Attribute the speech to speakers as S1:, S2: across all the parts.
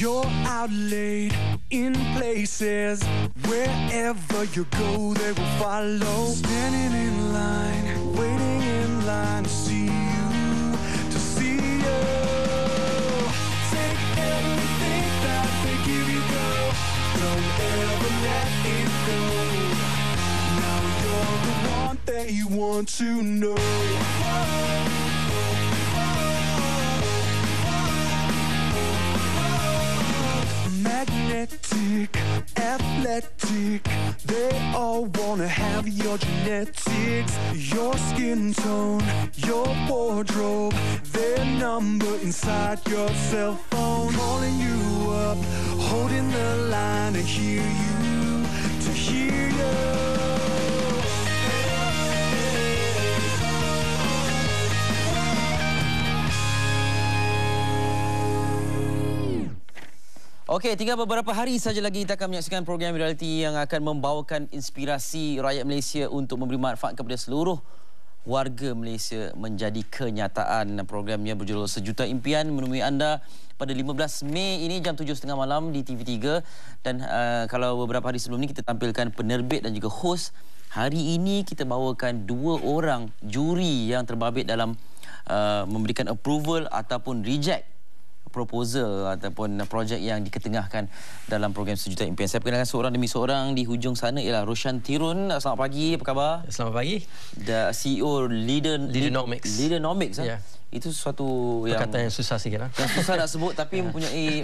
S1: You're out late in places. Wherever you go, they will follow. Standing in line, waiting in line to see you, to see you. Take everything that they give you, girl. Don't ever let it go. Now you're the one they want to know. Magnetic, athletic, they all wanna have your genetics, your skin tone, your wardrobe, their number inside your cell phone. Calling you up, holding the line to hear you, to hear you.
S2: Okey, tinggal beberapa hari saja lagi kita akan menyaksikan program realiti yang akan membawakan inspirasi rakyat Malaysia untuk memberi manfaat kepada seluruh warga Malaysia menjadi kenyataan. Programnya berjudul Sejuta Impian menemui anda pada 15 Mei ini jam 7.30 malam di TV3. Dan kalau beberapa hari sebelum ini kita tampilkan penerbit dan juga hos, hari ini kita bawakan 2 orang juri yang terbabit dalam memberikan approval ataupun reject proposal ataupun projek yang diketengahkan dalam program Sejuta Impian. Saya perkenalkan seorang demi seorang. Di hujung sana ialah Roshan Thiran. Selamat pagi, apa khabar?
S3: Selamat pagi.
S2: The CEO
S3: Leadernomics.
S2: Leadernomics,
S3: yeah.
S2: Itu sesuatu
S3: perkataan yang susah sikit lah.
S2: Yang susah nak sebut tapi mempunyai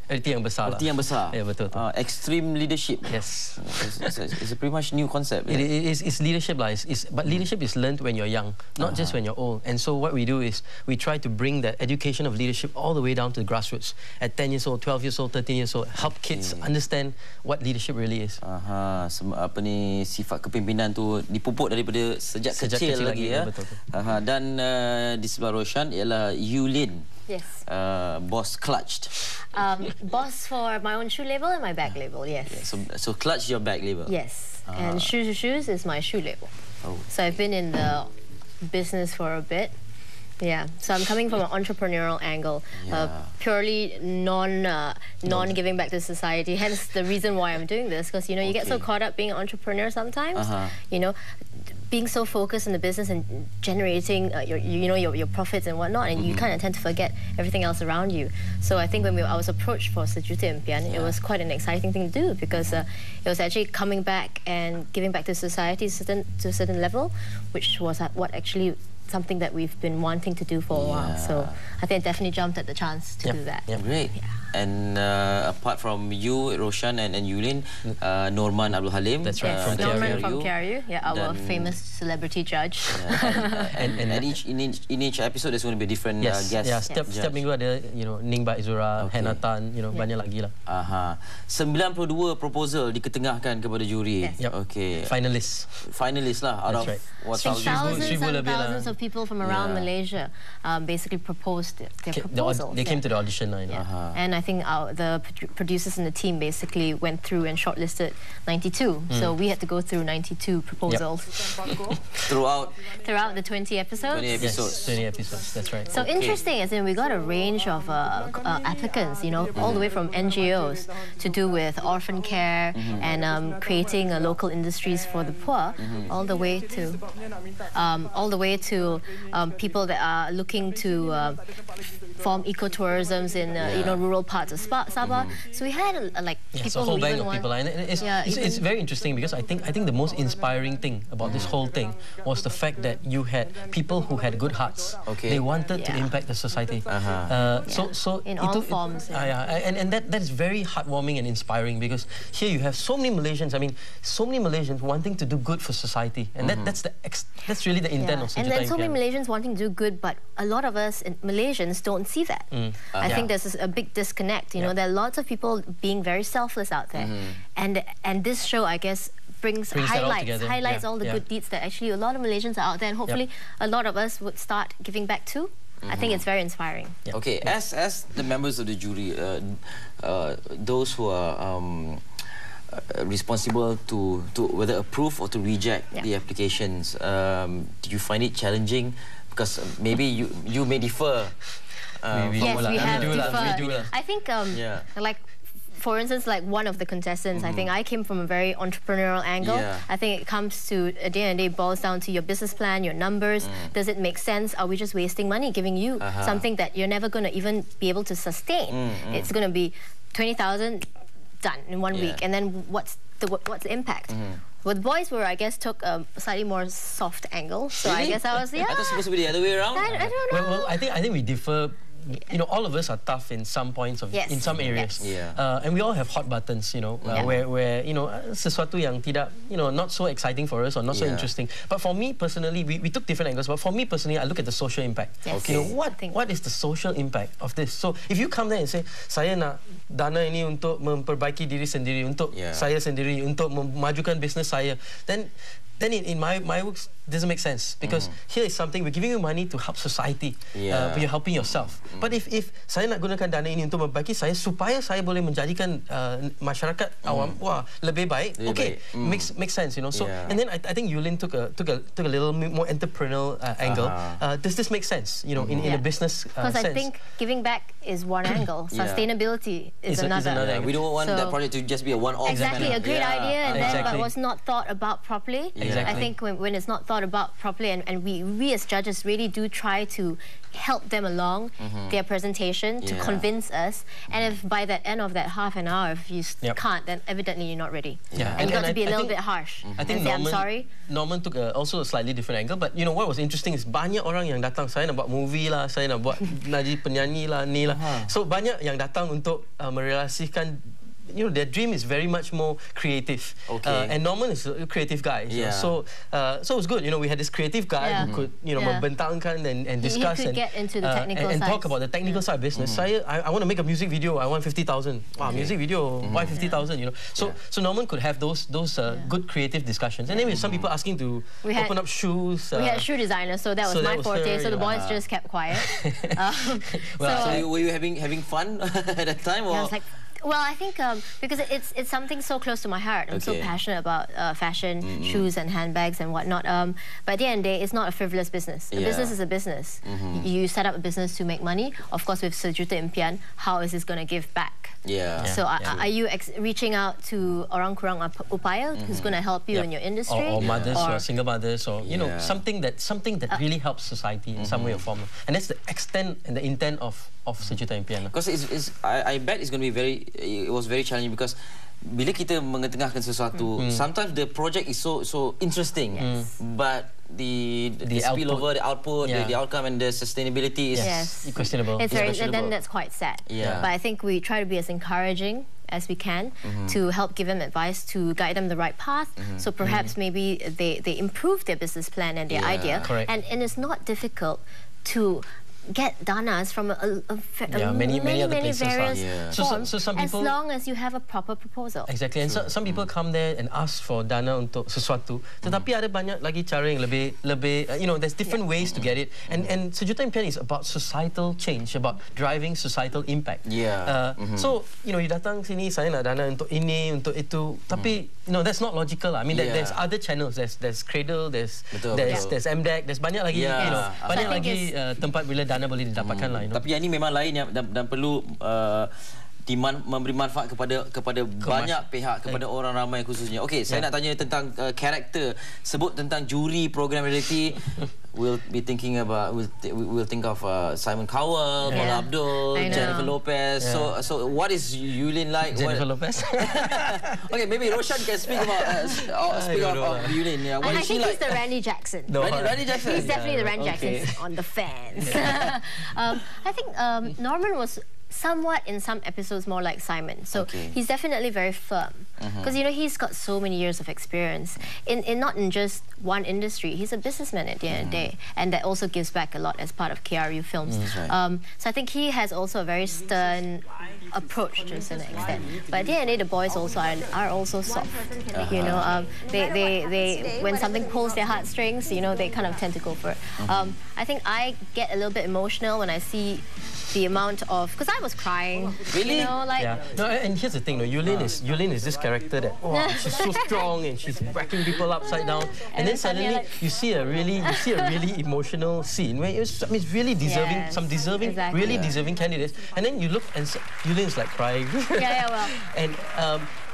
S3: erti yang besar.
S2: Erti yang besar.
S3: Ya, betul.
S2: Extreme leadership.
S3: Yes.
S2: It's a pretty much new concept.
S3: It's leadership lah. But leadership is learned when you're young, not just when you're old. And so what we do is we try to bring the education of leadership all the way down to the grassroots. At 10 years old, 12 years old, 13 years old, help kids understand what leadership really is.
S2: Apa ni, sifat kepimpinan tu dipupuk daripada sejak kecil lagi ya.
S3: Betul.
S2: Dan di sebelah Roshan ialah Yulin.
S4: Yes.
S2: Boss Clutched.
S4: Boss for my own shoe label and my bag label, yes.
S2: Yeah, so Clutch your bag label.
S4: Yes. And Shoes is my shoe label.
S2: Oh.
S4: So I've been in the business for a bit. Yeah, so I'm coming from an entrepreneurial angle, purely non-giving back to society. Hence the reason why I'm doing this, because you get so caught up being an entrepreneur sometimes. Being so focused in the business and generating your profits and whatnot, and you kind of tend to forget everything else around you. So I think when I was approached for Sejuta Impian, it was quite an exciting thing to do, because it was actually coming back and giving back to society to a certain level, which was what actually something that we've been wanting to do for a while. So I think I definitely jumped at the chance to do that.
S2: Great. Yeah. And apart from you, Roshan and Yulin, Norman Abdul Halim.
S3: That's right.
S4: From Norman from KRU. Yeah, our famous celebrity judge.
S2: And in each episode there's going to be different guests.
S3: Yeah, setiap minggu ada Ningba Izura, Hannah Tan, banyak lagi lah.
S2: 92 proposal diketengahkan kepada juri.
S4: Yes.
S2: Okay.
S3: Finalists
S2: lah out of what
S4: thousands and thousands of people from around Malaysia basically proposed their proposals.
S3: They came to the audition line.
S4: And I think the producers and the team basically went through and shortlisted 92. So we had to go through 92 proposals
S2: throughout
S4: the 20 episodes.
S2: 20 episodes.
S3: Yes, 20 episodes. That's right.
S4: So interesting, as in we got a range of applicants, all the way from NGOs to do with orphan care and creating local industries for the poor, all the way to people that are looking to form ecotourisms in rural parts of Sabah. So we had people
S3: a whole
S4: who
S3: bang
S4: even
S3: of people, and it's very interesting, because I think the most inspiring thing about this whole thing was the fact that you had people who had good hearts. They wanted to impact the society. So
S4: in all forms.
S3: And that is very heartwarming and inspiring, because here you have so many Malaysians. I mean, so many Malaysians wanting to do good for society, and that's really the intent of Sejuta Impian.
S4: And then so many Malaysians wanting to do good, but a lot of us Malaysians don't see that. I think there's a big disconnect. There are lots of people being very selfless out there, and this show, I guess, highlights all the good deeds that actually a lot of Malaysians are out there, and hopefully a lot of us would start giving back too. I think it's very inspiring.
S2: Okay, as the members of the jury, those who are responsible to whether approve or to reject the applications, do you find it challenging? Because maybe you may differ
S4: Yes, we have differ.
S3: We do.
S4: I think like, for instance, like one of the contestants, I think I came from a very entrepreneurial angle. I think it comes to, at the end of the day, boils down to your business plan, your numbers. Does it make sense? Are we just wasting money giving you something that you're never going to even be able to sustain? It's going to be 20,000 done in 1 week, and then what's the impact? With boys, where I guess took a slightly more soft angle. So
S2: really?
S4: I guess I was
S2: I thought it's supposed to be the other way around.
S4: I don't know.
S3: Well, I think we differ. You know, all of us are tough in some points of in some areas, and we all have hot buttons. You know, where you know sesuatu yang tidak, you know, not so exciting for us or not so interesting. But for me personally, we took different angles. But for me personally, I look at the social impact. You know, what is the social impact of this? So if you come there and say, saya nak dana ini untuk memperbaiki diri sendiri, untuk saya sendiri, untuk memajukan bisnes saya, then in my works doesn't make sense, because here is something we're giving you money to help society, but you're helping yourself. But if saya nak gunakan dana ini untuk memperbaiki saya supaya saya boleh menjadikan masyarakat awam lebih baik, makes sense, you know. So and then I think Yulin took a little more entrepreneurial angle. Does this make sense, you know, in a business sense?
S4: Because I think giving back is one angle, sustainability is another.
S2: We don't want that project to just be a one-off.
S4: Exactly, a great idea, and then but was not thought about properly. I think when it's not thought about properly, and we as judges really do try to help them along their presentation to convince us, and if by the end of that half an hour, if you can't, then evidently you're not ready. And you got to be a little bit harsh.
S3: I think
S4: I'm sorry.
S3: Norman took also a slightly different angle, but you know what was interesting is banyak orang yang datang, saya nak buat movie lah, saya nak buat jadi penyanyi lah, ni lah. So banyak yang datang untuk merealisasikan. You know, their dream is very much more creative. And Norman is a creative guy. So it was good. You know, we had this creative guy who could, you know, membentangkan and discuss
S4: he could get into the technical
S3: and
S4: sides.
S3: talk about the technical side of business. I want to make a music video. I want 50,000. Wow, music video. Why 50,000? You know, so Norman could have those good creative discussions. And then we had some people asking to open up shoes.
S4: We had shoe designers, so that was my forte. So the boys just kept quiet.
S2: So were you having fun at that time? Or?
S4: I was like, well, I think because it's something so close to my heart. I'm so passionate about fashion, shoes and handbags and whatnot. But at the end of the day, it's not a frivolous business. A business is a business. You set up a business to make money. Of course, with sejuta impian, how is this going to give back? So are you reaching out to orang kurang upaya who's going to help you in your industry?
S3: Or mothers or single mothers, or you know, something that really helps society in some way or form. And that's the extent and the intent of sejuta impian.
S2: Because I bet it's going to be it was very challenging, because bila kita mengetengahkan sesuatu, sometimes the project is so interesting, but the spillover, the output, the outcome, and the sustainability is
S3: questionable.
S4: It's then that's quite sad. But I think we try to be as encouraging as we can to help give them advice, to guide them the right path. So perhaps maybe they improve their business plan and their idea. And it's not difficult to get danas from many other places, various forms, so some people, as long as you have a proper proposal.
S3: Exactly, and some people come there and ask for dana untuk sesuatu, tetapi ada banyak lagi cara yang lebih you know, there's different ways to get it, and sejuta impian is about societal change, about driving societal impact. So you know, you datang sini, saya nak dana untuk ini, untuk itu, tapi you know, that's not logical. I mean, there's other channels, there's Cradle, there's MDEC, there's banyak lagi, you know, banyak lagi tempat bila dana boleh didapatkan lah. You know?
S2: Tapi yang ini memang lain dan perlu memberi manfaat kepada banyak pihak, kepada orang ramai khususnya. Okey, saya nak tanya tentang karakter. Sebut tentang juri program reality. We'll think of Simon Cowell, Paula Abdul, Jennifer Lopez. So what is Yulin like?
S3: Jennifer Lopez.
S2: Okay, maybe Roshan can speak about Yulin.
S4: I think he's the Randy Jackson.
S2: Randy Jackson.
S4: He's definitely the Randy Jackson on the fans. I think Norman was somewhat in some episodes more like Simon. So he's definitely very firm. Because you know, he's got so many years of experience not in just one industry. He's a businessman at the end of the day, and that also gives back a lot as part of KRU Films. So I think he has also a very stern approach to a certain extent. But at the end of the day, the boys also are also soft. You know, they when something pulls their heartstrings, you know, they kind of tend to go for it. I think I get a little bit emotional when I see the amount of, because I was crying.
S2: Really?
S4: You know, like.
S3: Yeah. No, and here's the thing, no, Yulin is this character that she's so strong and she's whacking people upside down, and then suddenly you see a really emotional scene where it's really deserving, some deserving, really deserving candidates, and then you look and Yulin's like crying.
S4: Well.
S3: And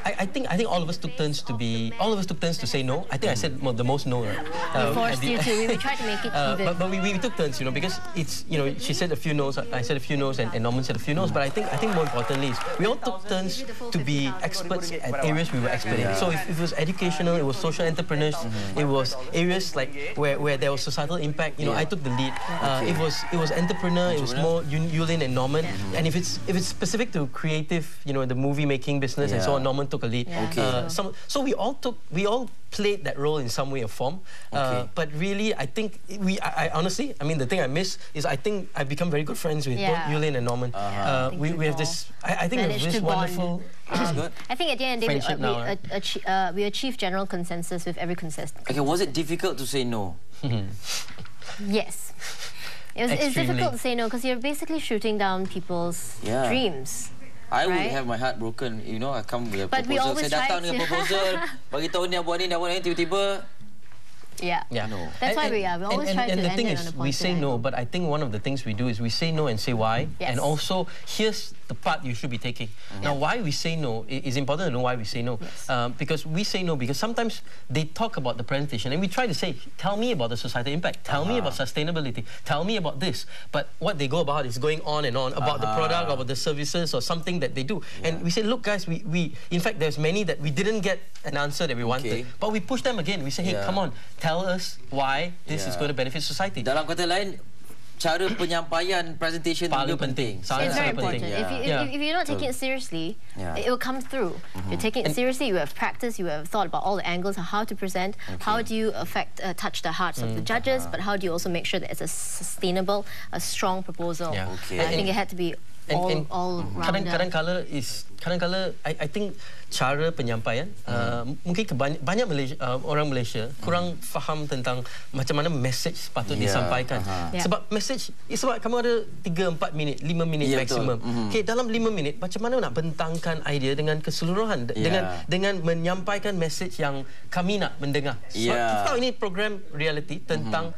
S3: I think all of us took turns to say no. I think I said the most no. Right?
S4: We forced you to. We tried to make it even.
S3: But we took turns, because it's she said a few no's, I said a few no's, and Norman said a few no's. But I think more importantly is we all took turns to be experts at areas we were expert in. So if it was educational, it was social entrepreneurs, it was areas like where there was societal impact. I took the lead. It was entrepreneur. It was more Yulin and Norman. And if it's specific to creative, the movie making business and so on, Norman took a lead. So we all played that role in some way or form. But really, I think I honestly, the thing I miss is I think I've become very good friends with both Yulin and Norman. We have this. I think we have this wonderful.
S4: I think at the end of the day, we achieved general consensus with every contestant.
S2: Okay, was it difficult to say no?
S4: Yes. It's difficult to say no because you're basically shooting down people's dreams.
S2: I would have my heart broken, I come with a
S4: but
S2: proposal. Saya datang dengan proposal, bagi tahu ni buat ni, tiba-tiba.
S3: No.
S4: That's why we always try to end it on a positive.
S3: And the thing is, we say no, but I think one of the things we do is we say no and say why. And also, here's the part you should be taking. Now, why we say no, it's important to know why we say no. Because we say no because sometimes they talk about the presentation and we try to say, tell me about the societal impact, tell me about sustainability, tell me about this. But what they go about is going on and on about the product, about the services or something that they do. And we say, look guys, we in fact, there's many that we didn't get an answer that we wanted. But we push them again. We say, hey, come on, tell us why this is going to benefit society.
S2: Dalam kata lain, cara penyampaian presentation
S3: paling
S2: juga penting.
S4: It's very important. If you're not taking it seriously, it will come through. You're taking it seriously, you have practiced, you have thought about all the angles of how to present, how do you touch the hearts of the judges, but how do you also make sure that it's a sustainable, a strong proposal. I think it had to be all round.
S3: Kadang-kala I think cara penyampaian mungkin banyak orang Malaysia kurang faham tentang macam mana message patut disampaikan. Sebab message sebab kamu ada 3-4 minit, 5 minit maksimum. Okay, dalam 5 minit macam mana nak bentangkan idea dengan keseluruhan dengan menyampaikan message yang kami nak mendengar. Sebab ini program reality tentang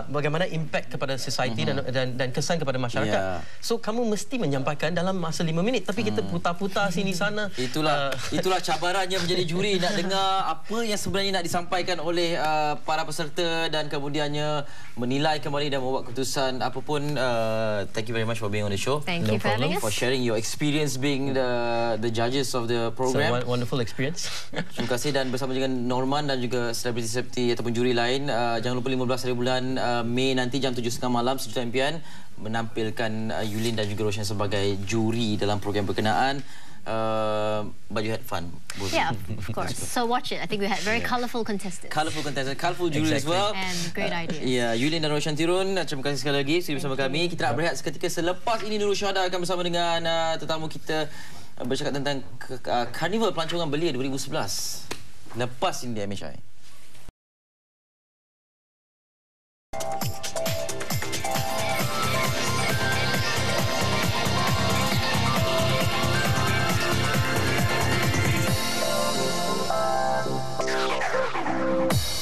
S3: bagaimana impact kepada society dan kesan kepada masyarakat. So kamu mesti menyampaikan dalam masa 5 minit tapi kita putar-putar sini sana.
S2: Itulah cabarannya menjadi juri, nak dengar apa yang sebenarnya nak disampaikan oleh para peserta dan kemudiannya menilai kembali dan membuat keputusan apapun. Thank you very much for being on the show.
S4: Thank you for having us.
S2: For sharing your experience being the judges of the program.
S3: It's a wonderful experience.
S2: Terima kasih dan bersama dengan Norman dan juga selebriti-selebriti ataupun juri lain, jangan lupa 15 hari bulan Mei nanti jam 7.30 malam Sejuta Impian menampilkan Yulin dan juga Roshan sebagai juri dalam program berkenaan. But you had fun.
S4: Yeah, of course. So watch it. I think we had very colourful contestants.
S2: Colourful jury as well.
S4: And great ideas.
S2: Yulin dan Roshan Thiran, terima kasih sekali lagi sudah bersama kami. Kita nak berehat seketika. Selepas ini Nurul Syuhada akan bersama dengan tetamu kita bercakap tentang Karnival Pelancongan Belia 2011. Lepas ini di MHI.